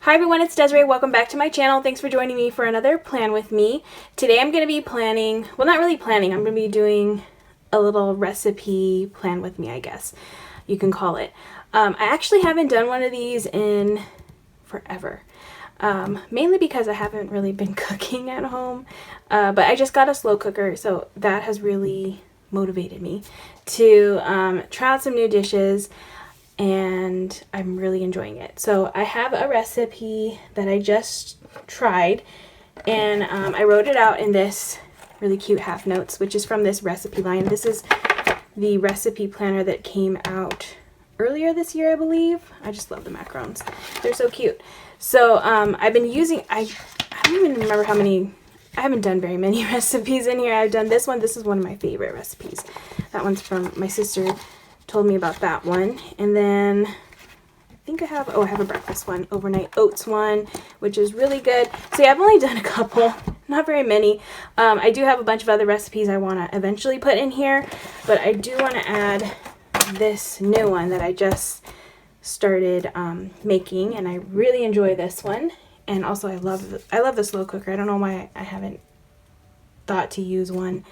Hi everyone, it's Desiree. Welcome back to my channel. Thanks for joining me for another plan with me. Today I'm going to be planning, well not really planning, I'm going to be doing a little recipe plan with me, I guess you can call it. I actually haven't done one of these in forever. Mainly because I haven't really been cooking at home, but I just got a slow cooker, so that has really motivated me to try out some new dishes, and I'm really enjoying it. So I have a recipe that I just tried, and I wrote it out in this really cute half notes, which is from this recipe line. This is the recipe planner that came out earlier this year, I believe. I just love the macarons. They're so cute. So I've been using, I don't even remember how many, I haven't done very many recipes in here. I've done this one. This is one of my favorite recipes. That one's from my sister, told me about that one. And then I think I have, I have a breakfast one, overnight oats one, which is really good. So yeah, I've only done a couple, not very many. I do have a bunch of other recipes I want to eventually put in here, but I do want to add this new one that I just started making, and I really enjoy this one. And also I love the slow cooker. I don't know why I haven't thought to use one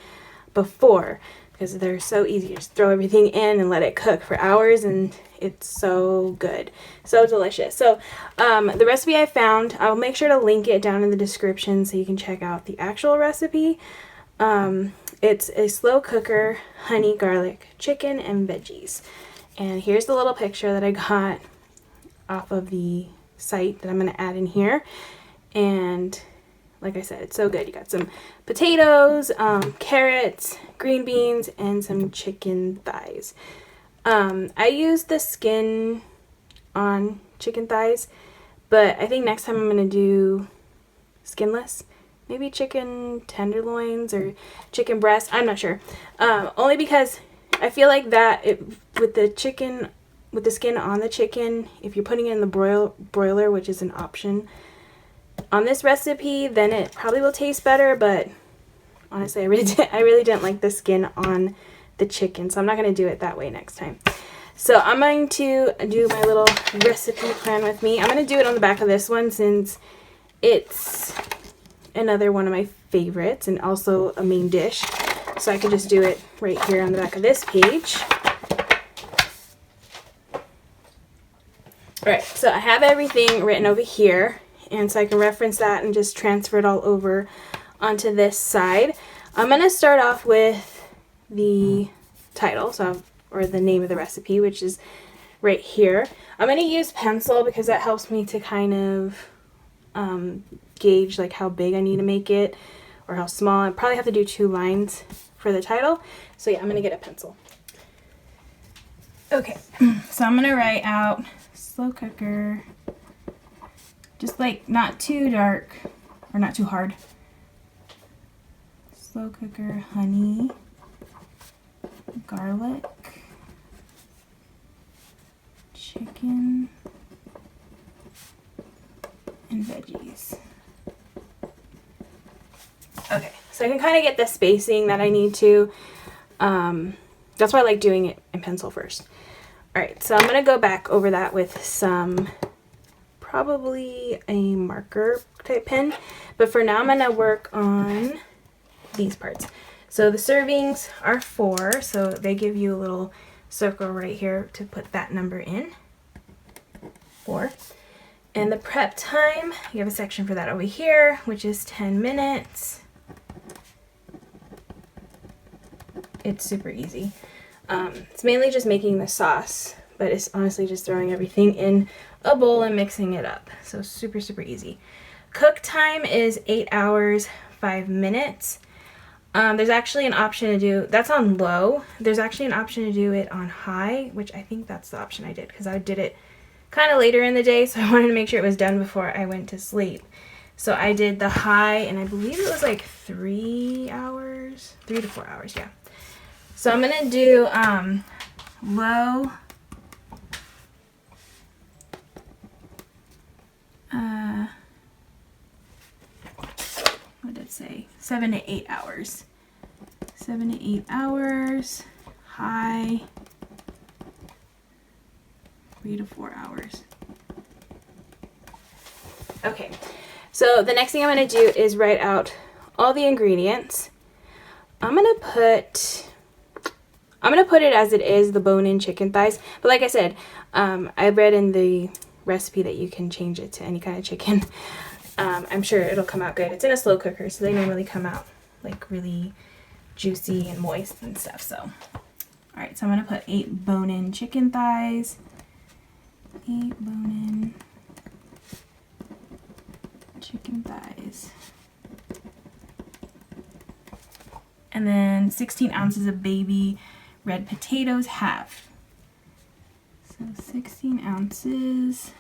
before, because they're so easy. You just throw everything in and let it cook for hours, and it's so good, so delicious. So the recipe I found, I'll make sure to link it down in the description so you can check out the actual recipe. It's a slow cooker, honey garlic chicken and veggies. And here's the little picture that I got off of the site that I'm going to add in here. And like I said, it's so good. You got some potatoes, carrots, green beans, and some chicken thighs. I use the skin on chicken thighs, but I think next time I'm going to do skinless. Maybe chicken tenderloins or chicken breast. I'm not sure. Only because I feel like that with the chicken, with the skin on the chicken, if you're putting it in the broiler, which is an option on this recipe, then it probably will taste better. But honestly, I really didn't like the skin on the chicken, so I'm not going to do it that way next time. So I'm going to do my little recipe plan with me. I'm going to do it on the back of this one since it's another one of my favorites and also a main dish. So I could just do it right here on the back of this page. Alright, so I have everything written over here, and so I can reference that and just transfer it all over onto this side. I'm going to start off with the title, or the name of the recipe, which is right here. I'm going to use pencil because that helps me to kind of gauge like how big I need to make it or how small. I probably have to do 2 lines for the title. So yeah, I'm going to get a pencil. Okay, so I'm going to write out slow cooker, just like not too dark or not too hard. Slow cooker, honey, garlic, chicken, and veggies. Okay, so I can kind of get the spacing that I need to. That's why I like doing it in pencil first. Alright, so I'm going to go back over that with some, probably a marker type pen. But for now I'm going to work on these parts. So the servings are 4, so they give you a little circle right here to put that number in. 4. And the prep time, you have a section for that over here, which is 10 minutes. It's super easy. It's mainly just making the sauce, but it's honestly just throwing everything in a bowl and mixing it up. So super, super easy. Cook time is 8 hours, 5 minutes. There's actually an option to do, that's on low. There's actually an option to do it on high, which I think that's the option I did because I did it kind of later in the day, so I wanted to make sure it was done before I went to sleep. So I did the high, and I believe it was like 3 hours, 3 to 4 hours, yeah. So I'm going to do low, what did it say? 7 to 8 hours. 7 to 8 hours, high, 3 to 4 hours. Okay, so the next thing I'm going to do is write out all the ingredients. I'm going to put it as it is, the bone-in chicken thighs. But like I said, I read in the recipe that you can change it to any kind of chicken. I'm sure it'll come out good. It's in a slow cooker, so they normally come out like really juicy and moist and stuff. So, all right, so I'm going to put 8 bone-in chicken thighs. 8 bone-in chicken thighs. And then 16 ounces of baby red potatoes, half. So 16 ounces.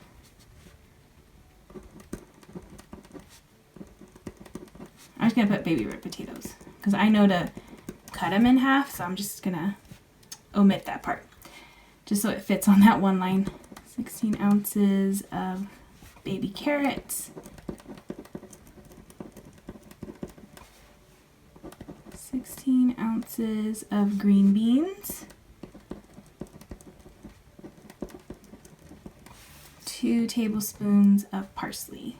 I'm just going to put baby red potatoes because I know to cut them in half, so I'm just going to omit that part just so it fits on that one line. 16 ounces of baby carrots. 16 ounces of green beans. 2 tablespoons of parsley.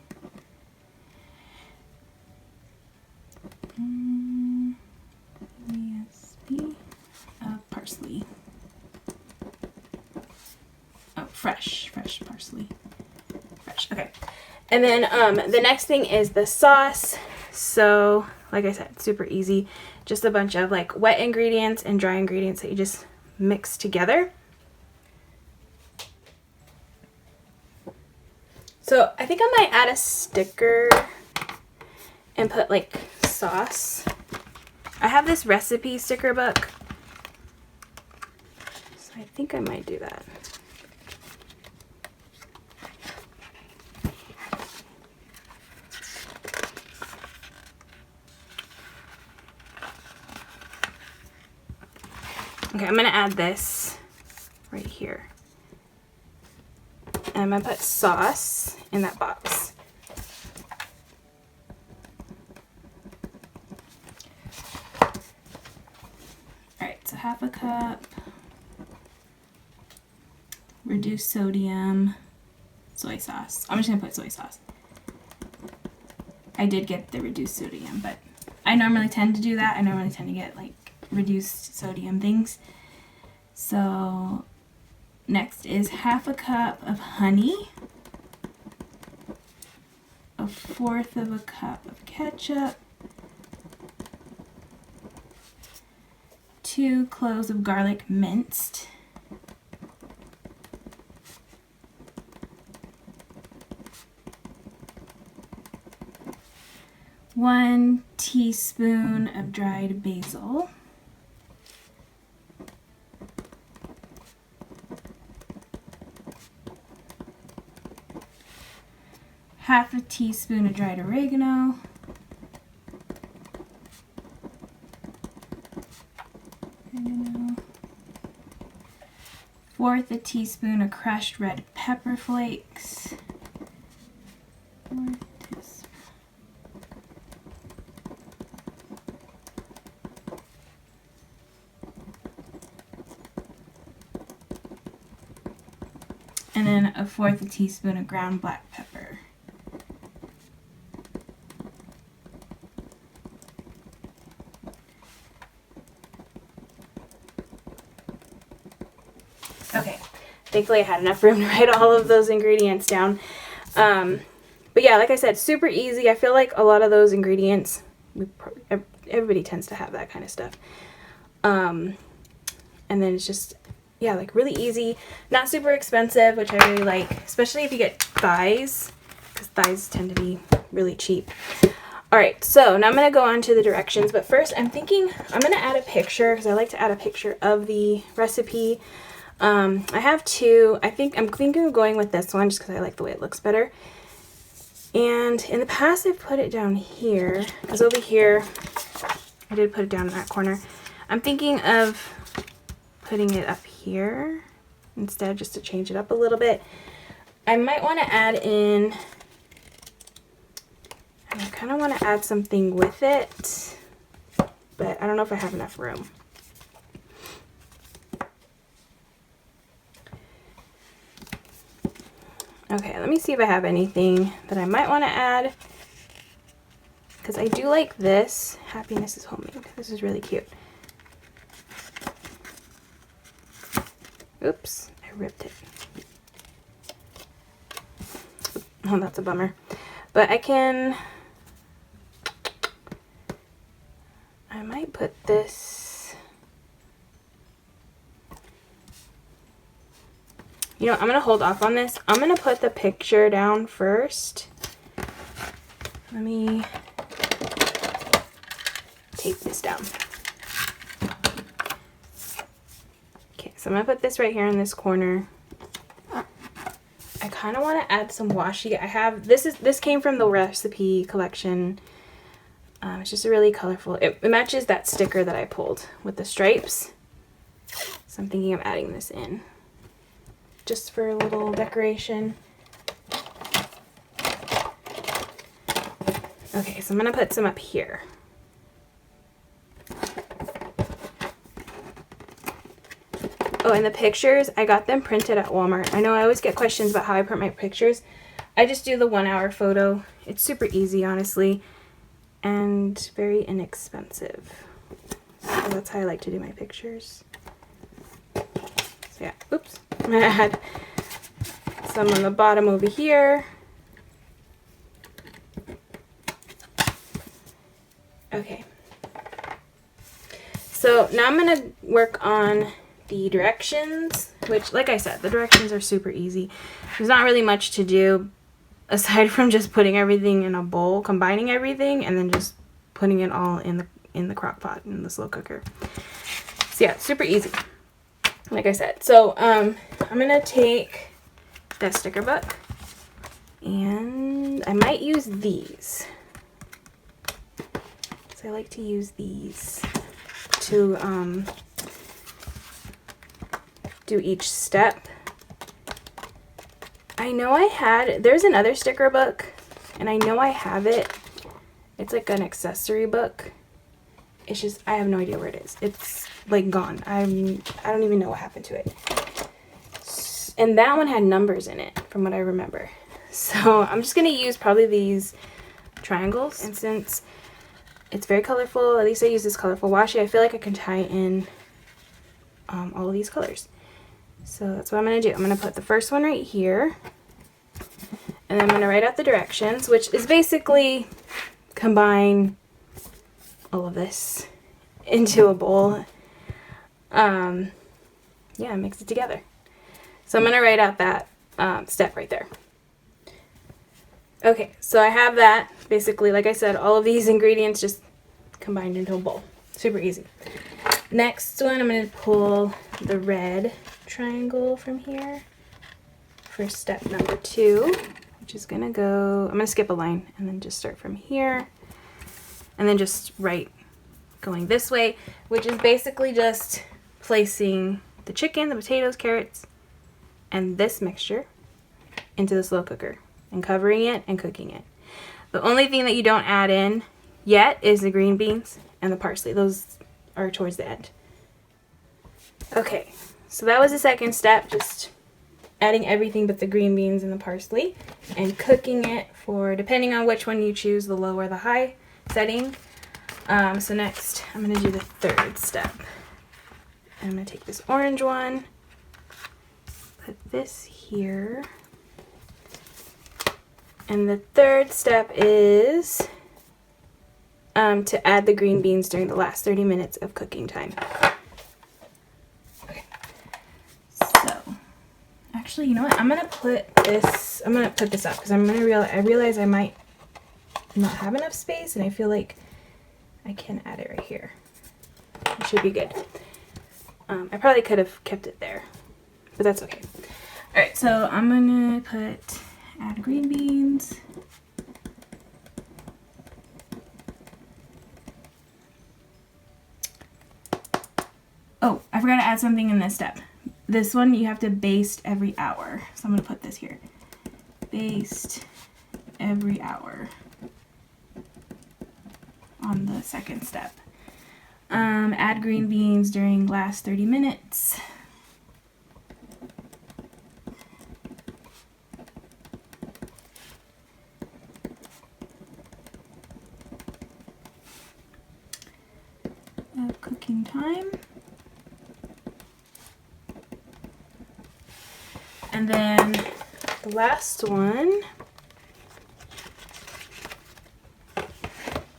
Of parsley. Oh, fresh parsley. Fresh, okay. And then the next thing is the sauce. So, like I said, super easy. Just a bunch of like wet ingredients and dry ingredients that you just mix together. So I think I might add a sticker and put like sauce. I have this recipe sticker book, so I think I might do that. Okay, I'm going to add this right here. And I'm going to put sauce in that box. Alright, so half a cup reduced sodium soy sauce. I'm just going to put soy sauce. I did get the reduced sodium, but I normally tend to do that. I normally tend to get like reduced sodium things. So next is half a cup of honey, 1/4 of a cup of ketchup, 2 cloves of garlic minced, 1 teaspoon of dried basil, 1/2 teaspoon of dried oregano, fourth a teaspoon of crushed red pepper flakes, and then 1/4 a teaspoon of ground black pepper. Okay, thankfully I had enough room to write all of those ingredients down. But yeah, like I said, super easy. I feel like a lot of those ingredients, everybody tends to have that kind of stuff. And then it's just, yeah, like really easy, not super expensive, which I really like, especially if you get thighs, because thighs tend to be really cheap. Alright, so now I'm going to go on to the directions, but first I'm thinking I'm going to add a picture, because I like to add a picture of the recipe. I have 2. I'm thinking of going with this one just because I like the way it looks better. And in the past I've put it down here, because over here I did put it down in that corner. I'm thinking of putting it up here instead, just to change it up a little bit. I might want to add in, I kind of want to add something with it, but I don't know if I have enough room. Okay, let me see if I have anything that I might want to add, because I do like this. Happiness is homemade. This is really cute. Oops, I ripped it. Oh, that's a bummer. But I might put this, you know, I'm going to hold off on this. I'm going to put the picture down first. Let me tape this down. Okay, so I'm going to put this right here in this corner. I kind of want to add some washi. I have, this came from the recipe collection. It's just a really colorful, it matches that sticker that I pulled with the stripes. So I'm thinking of adding this in just for a little decoration. Okay, so I'm going to put some up here. Oh, and the pictures, I got them printed at Walmart. I know I always get questions about how I print my pictures. I just do the 1 hour photo. It's super easy, honestly, and very inexpensive. So that's how I like to do my pictures. So yeah, oops. I'm gonna add some on the bottom over here. Okay. So now I'm gonna work on the directions, which, like I said, the directions are super easy. There's not really much to do aside from just putting everything in a bowl, combining everything, and then just putting it all in the crock pot, in the slow cooker. So yeah, super easy, like I said. So I'm gonna take that sticker book, and I might use these. So I like to use these to do each step. I know there's another sticker book, and I know I have it. It's like an accessory book. It's just, I have no idea where it is. It's like gone. I don't even know what happened to it. And that one had numbers in it, from what I remember. So I'm just gonna use probably these triangles, and since it's very colorful, at least I use this colorful washi, I feel like I can tie in all of these colors. So that's what I'm going to do. I'm going to put the first one right here, and then I'm going to write out the directions, which is basically combine all of this into a bowl. Yeah, mix it together. So I'm going to write out that step right there. Okay, so I have that. Basically, like I said, all of these ingredients just combined into a bowl. Super easy. Next one, I'm going to pull the red triangle from here for step number 2, which is going to go, I'm going to skip a line and then just start from here, and then just write going this way, which is basically just placing the chicken, the potatoes, carrots, and this mixture into the slow cooker and covering it and cooking it. The only thing that you don't add in yet is the green beans and the parsley. Those are towards the end. Okay, so that was the second step, just adding everything but the green beans and the parsley and cooking it for, depending on which one you choose, the low or the high setting. So next I'm going to do the third step. I'm going to take this orange one, put this here, and the third step is to add the green beans during the last 30 minutes of cooking time. Okay. So, actually, you know what? I'm gonna put this up because I realize I might not have enough space, and I feel like I can add it right here. It should be good. I probably could have kept it there, but that's okay. All right, so I'm gonna add green beans. Oh, I forgot to add something in this step. This one you have to baste every hour. So I'm going to put this here. Baste every hour on the second step. Add green beans during last 30 minutes. cooking time. And then the last one,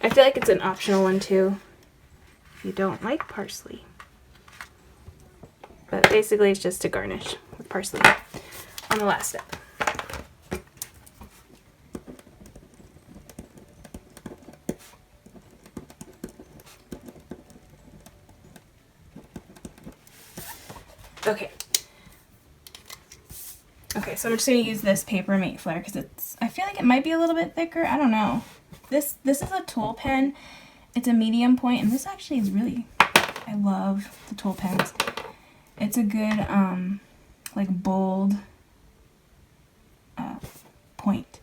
I feel like it's an optional one too if you don't like parsley. But basically it's just to garnish with parsley on the last step. Okay. Okay, so I'm just going to use this Paper Mate Flare because I feel like it might be a little bit thicker. I don't know. This is a tool pen. It's a medium point, and this actually is really, I love the tool pens. It's a good, like bold point.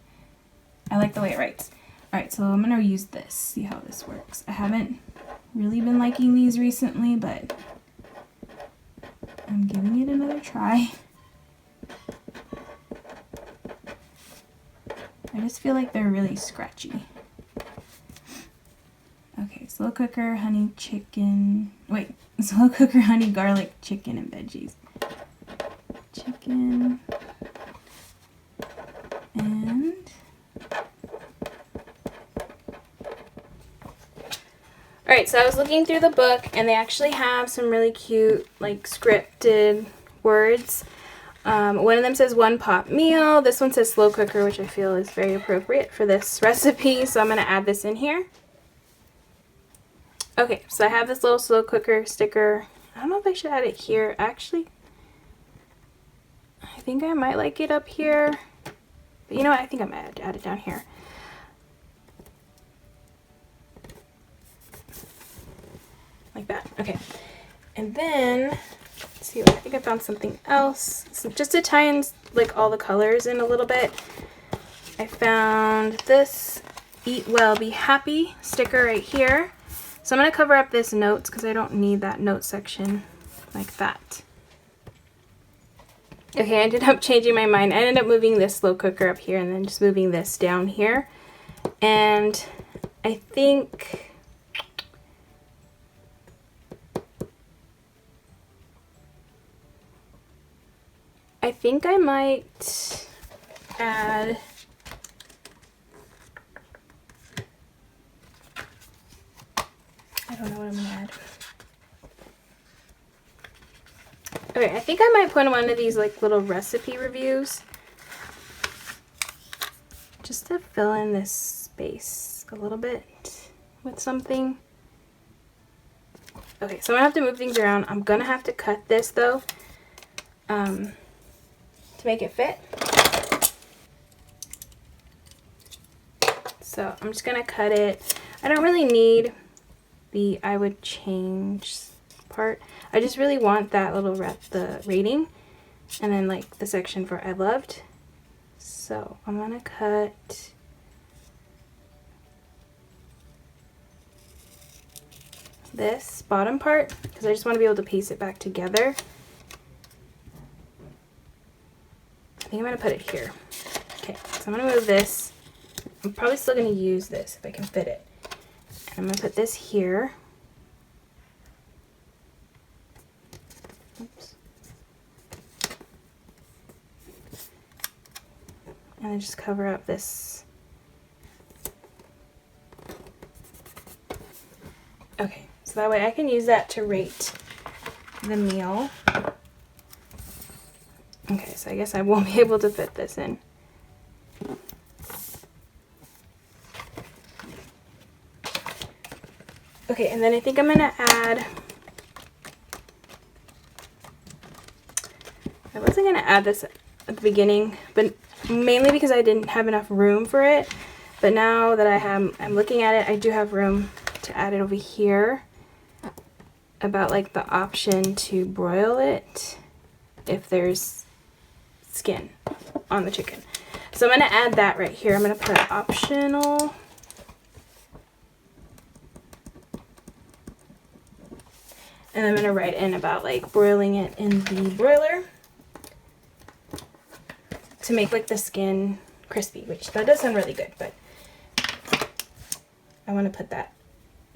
I like the way it writes. Alright, so I'm going to use this, see how this works. I haven't really been liking these recently, but I'm giving it another try. I just feel like they're really scratchy. Okay, slow cooker, honey chicken. Wait, slow cooker, honey garlic chicken and veggies. Chicken. And alright, so I was looking through the book and they actually have some really cute, like scripted words. One of them says one pot meal. This one says slow cooker, which I feel is very appropriate for this recipe. So I'm going to add this in here. Okay, so I have this little slow cooker sticker. I don't know if I should add it here. Actually, I think I might like it up here. But you know what? I think I might add it down here. Like that. Okay. And then let's see, I think I found something else. So just to tie in like all the colors in a little bit, I found this Eat Well Be Happy sticker right here. So I'm going to cover up this notes because I don't need that note section like that. Okay, I ended up changing my mind. I ended up moving this slow cooker up here and then just moving this down here. And I think I might add I don't know what I'm gonna add. Okay, I think I might put in one of these like little recipe reviews just to fill in this space a little bit with something. Okay, so I'm gonna have to move things around. I'm gonna have to cut this though to make it fit. So I'm just gonna cut it. I don't really need the I would change part. I just really want that little the rating and then like the section for I loved. So I'm gonna cut this bottom part because I just want to be able to piece it back together. I think I'm gonna put it here. Okay, so I'm gonna move this. I'm probably still gonna use this if I can fit it. I'm going to put this here. Oops. And then just cover up this. Okay, so that way I can use that to rate the meal. Okay, so I guess I won't be able to fit this in. Okay, and then I think I'm gonna add, I wasn't gonna add this at the beginning, but mainly because I didn't have enough room for it. But now that I'm looking at it, I do have room to add it over here about like the option to broil it if there's skin on the chicken. So I'm gonna add that right here. I'm gonna put optional. And I'm going to write in about like broiling it in the broiler to make like the skin crispy, which that does sound really good, but I want to put that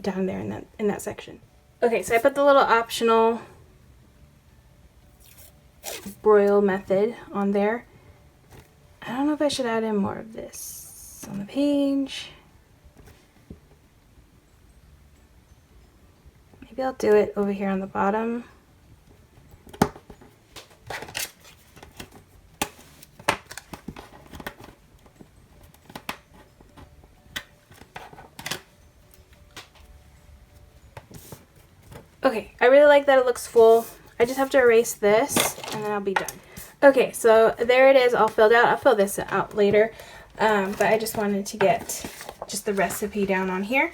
down there in that section. Okay, so I put the little optional broil method on there. I don't know if I should add in more of this on the page. Maybe I'll do it over here on the bottom. Okay, I really like that it looks full. I just have to erase this and then I'll be done. Okay, so there it is all filled out. I'll fill this out later, but I just wanted to get just the recipe down on here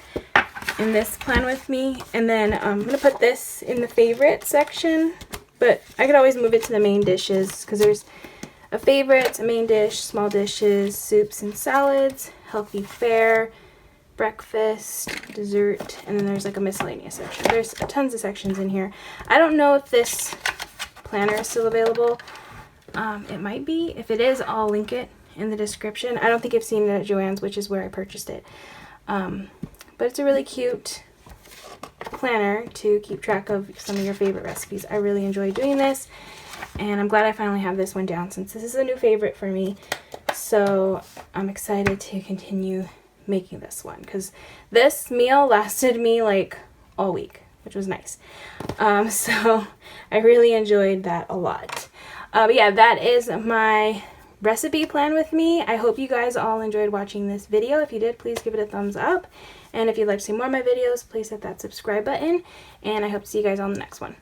in this plan with me. And then I'm going to put this in the favorite section, but I could always move it to the main dishes because there's a favorites, a main dish, small dishes, soups and salads, healthy fare, breakfast, dessert, and then there's like a miscellaneous section. There's tons of sections in here. I don't know if this planner is still available. It might be. If it is, I'll link it in the description. I don't think I've seen it at Joann's, which is where I purchased it. But it's a really cute planner to keep track of some of your favorite recipes. I really enjoy doing this, and I'm glad I finally have this one down since this is a new favorite for me. So I'm excited to continue making this one because this meal lasted me like all week, which was nice. So I really enjoyed that a lot. But yeah, that is my recipe plan with me. I hope you guys all enjoyed watching this video. If you did, please give it a thumbs up. And if you'd like to see more of my videos, please hit that subscribe button. And I hope to see you guys on the next one.